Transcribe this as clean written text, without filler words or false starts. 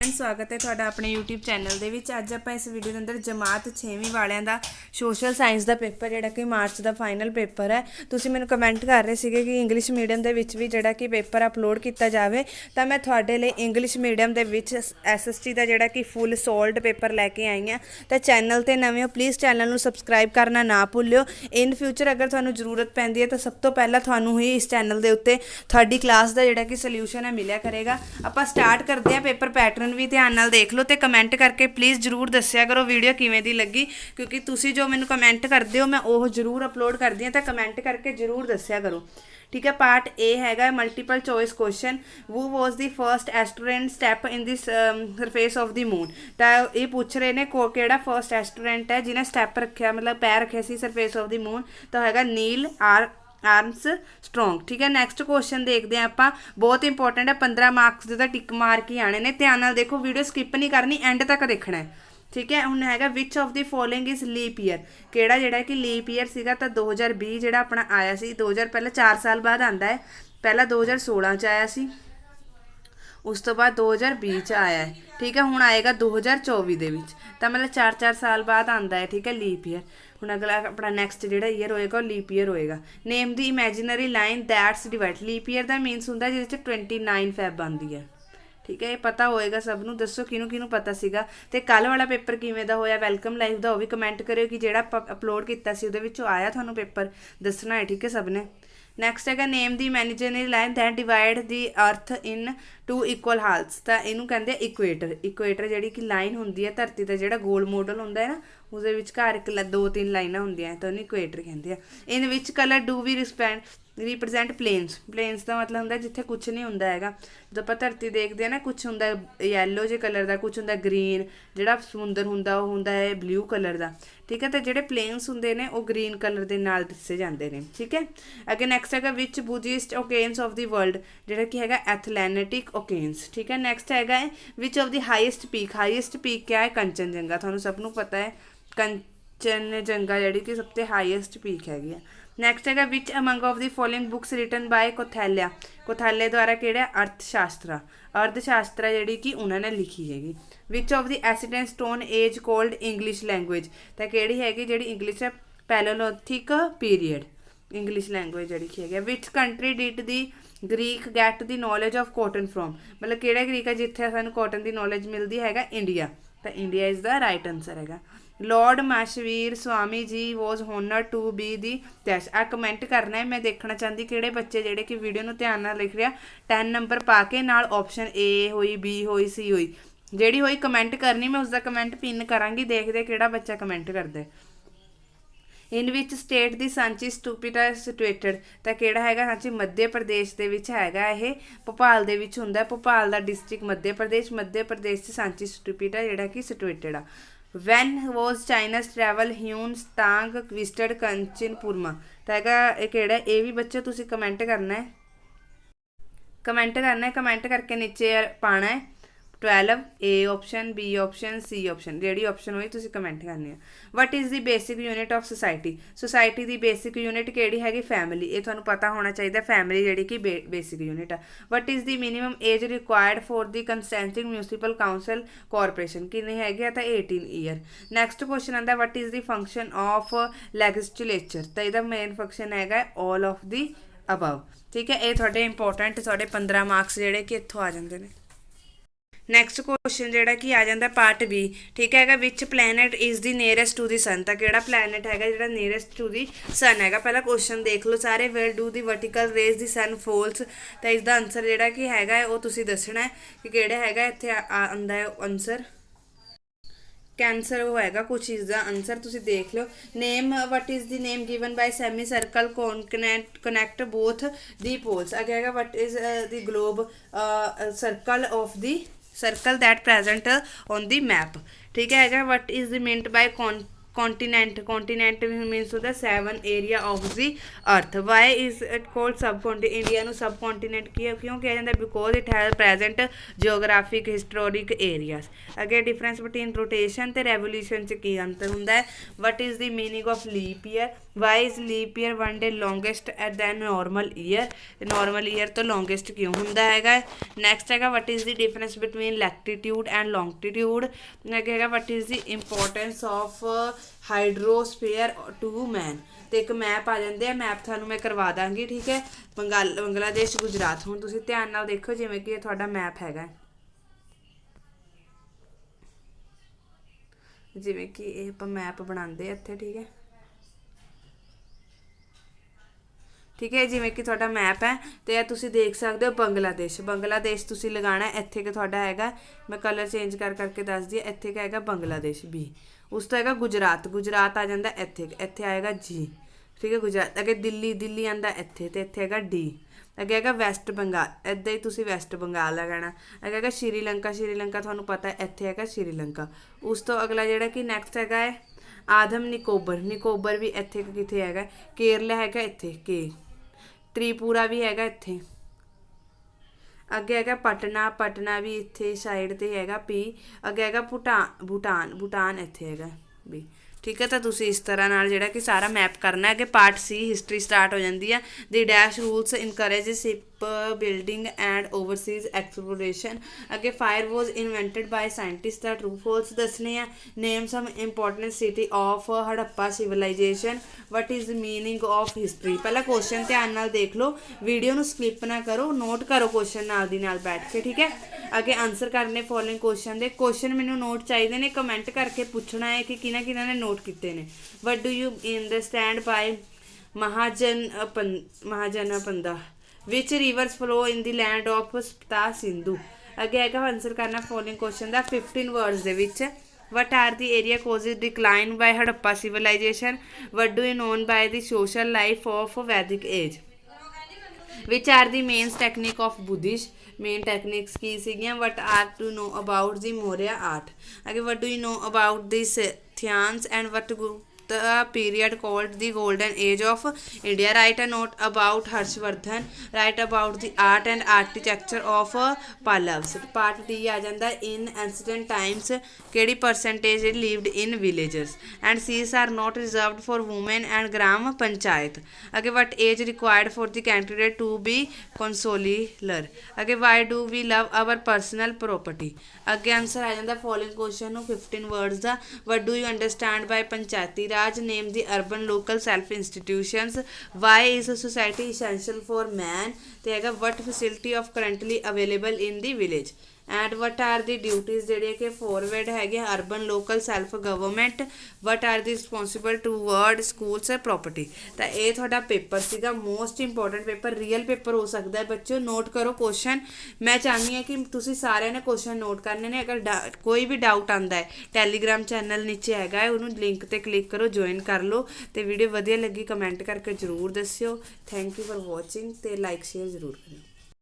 स्वागत है तुहाडा अपने यूट्यूब चैनल दे विच। अज आपां इस वीडियो के अंदर जमात 6वीं वालियां दा सोशल साइंस का पेपर जिहड़ा कि मार्च का फाइनल पेपर है। तुसीं मैनूं कमेंट कर रहे सीगे कि इंग्लिश मीडियम दे विच भी जिहड़ा कि पेपर अपलोड किया जाए, तो मैं तुहाडे लई इंग्लिश मीडियम दे विच SST का जिहड़ा कि फुल सोल्ड पेपर लैके आई हाँ। तो चैनल ते नवे हो प्लीज़ चैनल नूं सबसक्राइब करना ना भुल्लिओ। इन फ्यूचर अगर तुहानूं जरूरत पैंदी है तो सब तो पहला तुहानूं ही इस चैनल के उत्ते थर्ड क्लास का जिहड़ा कि सल्यूशन है मिलिया करेगा। आपां स्टार्ट करते हैं। पेपर पैटर्न भी ध्यान नाल देख लो तो कमेंट करके प्लीज़ जरूर दस्सिया करो वीडियो किवें दी लगी, क्योंकि तुसी जो मैनूं कमेंट करते हो मैं वो जरूर अपलोड करदी हाँ। तो कमेंट करके जरूर दस्सिया करो, ठीक है। पार्ट ए हैगा multiple choice question. Who was the first astronaut step in this surface of the moon. तो ये पूछ रहे ने केड़ा फर्स्ट एस्ट्रोरेंट है जिन्हें स्टैप रखा, मतलब पैर रखे सी सरफेस ऑफ द मून। तो हैगा नील आर्मस्ट्रॉन्ग, ठीक है। नैक्सट क्वेश्चन देखते हैं आप, बहुत इंपॉर्टेंट है। 15 मार्क्स के टिक मार्क ही आने ने। ध्यान नाल देखो, वीडियो स्किप नहीं करनी, एंड तक देखना है, ठीक है। हुण हैगा which of the following is leap year. केड़ा जिहड़ा कि लीप ईयर सीगा, तो 2020 जिहड़ा अपना आया सी 2000 पहले 4 साल बाद आंदा है। पहला 2016 च आया सी, उस तो बाद 2020 च आया है, ठीक है। हुण आएगा 2024 दे विच, तो मतलब 4-4 साल बाद आंदा है, ठीक है, लीप ईयर। हुण अगला अपना नैक्सट जिहड़ा ईयर होएगा वो लीप ईयर होएगा। Name the imaginary line that's divide. Leap year का मीनस हुंदा जिहदे च 29 फैब आंदी है, ठीक है। ये पता होएगा सब नूं। दसो किनू किनू पता सीगा। ते कल वाला पेपर किवें दा होया वेलकम लाइव दा, वो भी कमेंट करियो कि जिहड़ा अपलोड कीता सी उहदे विचों आया तुहानूं पेपर, दसना है, ठीक है, सब ने। नैक्सट है name the imaginary line that divide the earth in 2 equal halves. तो इनू कहते हैं इक्वेटर। इक्वेटर जिहड़ी कि लाइन हुंदी है धरती का, जिहड़ा गोल मॉडल हुंदा है ना, उसदे विचकार एक 2-3 लाइनां हुंदियां, तो इनू इक्वेटर कहते हैं। In which colour do we represent plains. Plains का मतलब होंगे जिथे कुछ नहीं होंदा हैगा। जो आप धरती देखते हैं ना, कुछ होंदा येलो जे कलर का, कुछ होंदा ग्रीन, जिहड़ा समुंदर होंदा वो होंदा है ब्लू कलर का, ठीक है। तो जिहड़े प्लेन्स होंदे ने वो ग्रीन कलर के नाल दसे जाते हैं, ठीक है। अगे नैक्सट हैगा विच बुद्धिस्ट ओकेन्स ऑफ द वर्ल्ड, जिहड़ा कि हैगा एथलैटिक ओकेन्स, ठीक है। नैक्सट हैगा which of the highest peak. Highest peak क्या है? कंचनजंगा। तुहानूं सबनूं पता है कंचनजंगा जिहड़ी कि सबसे हाईएस्ट पीक हैगी है। नैक्सट है which among of the following books written by Kautilya. Kautilya द्वारा किहड़ा अर्थशास्त्र। अर्थशास्त्र जिहड़ी कि उन्होंने लिखी हैगी। Which of the ancient stone age called English language. तो किहड़ी हैगी जिहड़ी इंग्लिश है पैलोलिथिक पीरीयड, इंग्लिश लैंग्वेज जिहड़ी की हैगी। Which country did the Greek get the knowledge of cotton from. मतलब किहड़ा ग्रीक है जिथे सानूं कॉटन की नॉलेज मिलती हैगा? इंडिया। तो India is the right answer हैगा। Lord Mahavir Swami ji was honour to be the dash. आ कमेंट करना है, मैं देखना चाहती किहड़े बच्चे जिहड़े कि वीडियो नूं ध्यान नाल लिख रहा 10 नंबर पा के नाल ऑप्शन ए होई, बी होई, सी होई, जिहड़ी होई कमेंट करनी। मैं उसका कमेंट पिन करांगी, देखदे किहड़ा बच्चा कमेंट करदा। In which state the Sanchi stupa situated. तो किहड़ा हैगा? सांची मध्य प्रदेश दे विच हैगा। ये भोपाल दे विच हुंदा। भोपाल दा डिस्ट्रिक्ट मध्य प्रदेश। मध्य प्रदेश च सांची स्टूपिटा जिहड़ा कि सिटुएटेड आ। When was China's travel Hiuen Tsang visited Kanchipuram. तो हैगा किहड़ा? ये भी बच्चे तुसीं कमेंट करना है, कमेंट करना है, कमेंट करके नीचे पाना है 12 A option, B option, C option, जिहड़ी ऑप्शन होई तुसीं कमेंट करनी है। What is the basic unit of society. Society की बेसिक यूनिट किहड़ी हैगी? फैमिली। ये तुहानूं पता होना चाहिए, फैमिली जिहड़ी कि बेसिक यूनिट है। What is the minimum age required for the contesting municipal council corporation. कितनी हैगी है? तो 18 ईयर। नैक्सट क्वेश्चन आंदा what is the function of legislature. तो इसका मेन फंक्शन हैगा ऑल ऑफ द अबव, ठीक है। ये थोड़े इंपोर्टेंट थोड़े 15 मार्क्स जिहड़े कि इत्थों आ जाते हैं। नैक्सट क्वेश्चन जिहड़ा कि आ जाता पार्ट बी, ठीक है। Which planet is the nearest to the sun. तो किहड़ा प्लैनेट हैगा जिहड़ा नियरेस्ट टू द सन हैगा? पहला क्वेश्चन देख लो सारे। Where do the vertical rays the sun falls. तो इसका आंसर जिहड़ा कि हैगा वो तुसीं दसना है कि किहड़ा हैगा। इत्थे आंदा है आंसर कैंसर वो हैगा कुछ इसका आंसर, तुसीं देख लो। Name what is the name given by semi circle connect both the poles. अगे हैगा what is the globe circle of the circle that present on the map, ठीक है। What is the meant by continent means the 7 area of the earth. Why is it called subcontinent? India ਨੂੰ subcontinent क्यों किया जाता है? Because it has present geographic historic areas. अगे difference between rotation ਤੇ revolution ਚ ਕੀ ਅੰਤਰ ਹੁੰਦਾ ਹੈ? What is the meaning of leap year? Why is leap year one day longest than normal year? normal year ਤੋਂ longest ਕਿਉਂ ਹੁੰਦਾ ਹੈਗਾ? next ਹੈਗਾ what is the difference between latitude and longitude? ਅੱਗੇ ਹੈਗਾ what is the importance of hydrosphere to man. ਤੇ ਇੱਕ map ਆ ਜਾਂਦੇ ਆ, ਮੈਪ ਤੁਹਾਨੂੰ ਮੈਂ ਕਰਵਾ ਦਾਂਗੀ, ਠੀਕ ਹੈ। ਬੰਗਲਾਦੇਸ਼, ਗੁਜਰਾਤ। ਹੁਣ ਤੁਸੀਂ ਧਿਆਨ ਨਾਲ ਦੇਖੋ, ਜਿਵੇਂ ਕਿ ਇਹ ਤੁਹਾਡਾ ਮੈਪ ਹੈਗਾ, ਜਿਵੇਂ ਕਿ ਇਹ ਆਪਾਂ ਮੈਪ ਬਣਾਉਂਦੇ ਆ ਇੱਥੇ, ਠੀਕ ਹੈ। ਠੀਕ ਹੈ, ਜਿਵੇਂ ਕਿ ਤੁਹਾਡਾ ਮੈਪ ਹੈ ਤੇ ਇਹ ਤੁਸੀਂ ਦੇਖ ਸਕਦੇ ਹੋ ਬੰਗਲਾਦੇਸ਼ ਤੁਸੀਂ ਲਗਾਉਣਾ ਇੱਥੇ ਕਿ ਤੁਹਾਡਾ ਹੈਗਾ, ਮੈਂ ਕਲਰ ਚੇਂਜ ਕਰਕੇ ਦੱਸਦੀ ਹਾਂ, ਇੱਥੇ ਕਿ ਹੈਗਾ ਬੰਗਲਾਦੇਸ਼ B। ਉਸ ਤੋਂ ਹੈਗਾ ਗੁਜਰਾਤ ਆ ਜਾਂਦਾ ਇੱਥੇ ਆਏਗਾ G, ਠੀਕ ਹੈ। ਗੁਜਰਾਤ ਅੱਗੇ ਦਿੱਲੀ ਆਂਦਾ ਇੱਥੇ ਤੇ ਇੱਥੇ ਹੈਗਾ D। ਅੱਗੇ ਹੈਗਾ ਵੈਸਟ ਬੰਗਾਲ, ਇੱਦਾਂ ਹੀ ਤੁਸੀਂ ਵੈਸਟ ਬੰਗਾਲ ਲਗਾਉਣਾ। ਅੱਗੇ ਹੈਗਾ ਸ਼੍ਰੀਲੰਕਾ ਤੁਹਾਨੂੰ ਪਤਾ ਇੱਥੇ ਹੈਗਾ ਸ਼੍ਰੀਲੰਕਾ। ਉਸ ਤੋਂ ਅਗਲਾ ਜਿਹੜਾ ਕਿ ਨੈਕਸਟ ਹੈਗਾ ਹੈ ਆਦਮ ਨਿਕੋਬਰ ਵੀ ਇੱਥੇ ਕਿੱਥੇ ਹੈਗਾ, ਕੇਰਲਾ ਹੈਗਾ ਇੱਥੇ K, ਤ੍ਰਿਪੁਰਾ ਵੀ ਹੈਗਾ ਇੱਥੇ। ਅੱਗੇ ਹੈਗਾ ਪਟਨਾ ਵੀ ਇੱਥੇ ਸਾਈਡ ਤੇ ਹੈਗਾ P। ਅੱਗੇ ਹੈਗਾ ਭੂਟਾਨ ਇੱਥੇ ਹੈਗਾ B, ਠੀਕ ਹੈ। ਤਾਂ ਤੁਸੀਂ ਇਸ ਤਰ੍ਹਾਂ ਨਾਲ ਜਿਹੜਾ ਕਿ ਸਾਰਾ ਮੈਪ ਕਰਨਾ। ਅੱਗੇ ਪਾਰਟ C ਹਿਸਟਰੀ ਸਟਾਰਟ ਹੋ ਜਾਂਦੀ ਆ। The dash rules encourage ship building and overseas exploration. ਅੱਗੇ fire was invented by scientist ਦਾ ਟਰੂ ਫੋਲਸ ਦੱਸਣੇ ਆ। Name some important city of Harappa civilization. What is meaning of history. ਪਹਿਲਾਂ question ਧਿਆਨ ਨਾਲ ਦੇਖ ਲਓ, ਵੀਡੀਓ ਨੂੰ ਸਕਿਪ ਨਾ ਕਰੋ, ਨੋਟ ਕਰੋ ਕੁਐਸਚਨ ਨਾਲ ਦੀ ਨਾਲ ਬੈਠ ਕੇ, ਠੀਕ ਹੈ। ਅੱਗੇ ਆਨਸਰ ਕਰਨੇ ਫੋਲੋਇੰਗ ਕੁਐਸਚਨ ਦੇ। ਕੁਐਸਚਨ ਮੈਨੂੰ ਨੋਟ ਚਾਹੀਦੇ ਨੇ, ਕਮੈਂਟ ਕਰਕੇ ਪੁੱਛਣਾ ਹੈ ਕਿ ਕਿਹਨਾਂ ਨੇ ਨੋਟ ਕੀਤੇ ਨੇ। What do you understand by Mahajanapada. Which rivers flow in the land of Sapta Sindhu. ਅੱਗੇ ਹੈਗਾ ਆਨਸਰ ਕਰਨਾ ਫੋਲੋਇੰਗ ਕੁਐਸਚਨ ਦਾ 15 ਵਰਡਸ ਦੇ ਵਿੱਚ। What are the area causes decline by Harappa civilization. What do you known by the social life of Vedic age. Which are the mains technique of Buddhist. Main techniques ਕੀ ਸੀਗੀਆਂ। What are to know about the Maurya art. ਅੱਗੇ what do you know about the Scythians and what the period called the golden age of India. Write a note about Harshvardhan. Write about the art and architecture of Pallavas. Part D आ जाता in ancient times केड़ी percentage lived in villages and seas are not reserved for women and gram panchayat. Okay, what age required for the candidate to be consular. Okay, why do we love our personal property. ਅੱਗੇ answer ਆ ਜਾਂਦਾ following question ਨੂੰ 15 words ਦਾ। What do you understand by Panchayati Raj. Name the urban local self institutions. Why is society essential for man. ਤੇ ਹੈਗਾ what facility of currently available in the village and what are the duties ਜਿਹੜੀਆਂ ਕਿ forward ਹੈਗੇ urban local self government. What are the responsible toward schools property. ਤਾਂ ਇਹ ਤੁਹਾਡਾ paper ਸੀਗਾ, most important paper, real paper ਹੋ ਸਕਦਾ ਹੈ ਬੱਚਿਓ। ਨੋਟ ਕਰੋ ਕੁਐਸਚਨ। ਮੈਂ ਚਾਹੁੰਦੀ ਹਾਂ ਕਿ ਤੁਸੀਂ ਸਾਰਿਆਂ ਨੇ ਕੁਐਸਚਨ ਨੋਟ ਕਰਨੇ ਨੇ। ਅਗਰ ਕੋਈ ਵੀ ਡਾਊਟ ਆਉਂਦਾ ਹੈ, ਟੈਲੀਗ੍ਰਾਮ ਚੈਨਲ ਨੀਚੇ ਹੈਗਾ ਹੈ, ਉਹਨੂੰ ਲਿੰਕ 'ਤੇ ਕਲਿੱਕ ਕਰੋ, ਜੁਆਇਨ ਕਰ ਲਓ। ਅਤੇ ਵੀਡੀਓ ਵਧੀਆ ਲੱਗੀ ਕਮੈਂਟ ਕਰਕੇ ਜ਼ਰੂਰ ਦੱਸਿਓ। ਥੈਂਕ ਯੂ ਫॉर ਵਾਚਿੰਗ ਅਤੇ ਲਾਈਕ ਸ਼ੇਅਰ ਜ਼ਰੂਰ ਕਰਿਓ।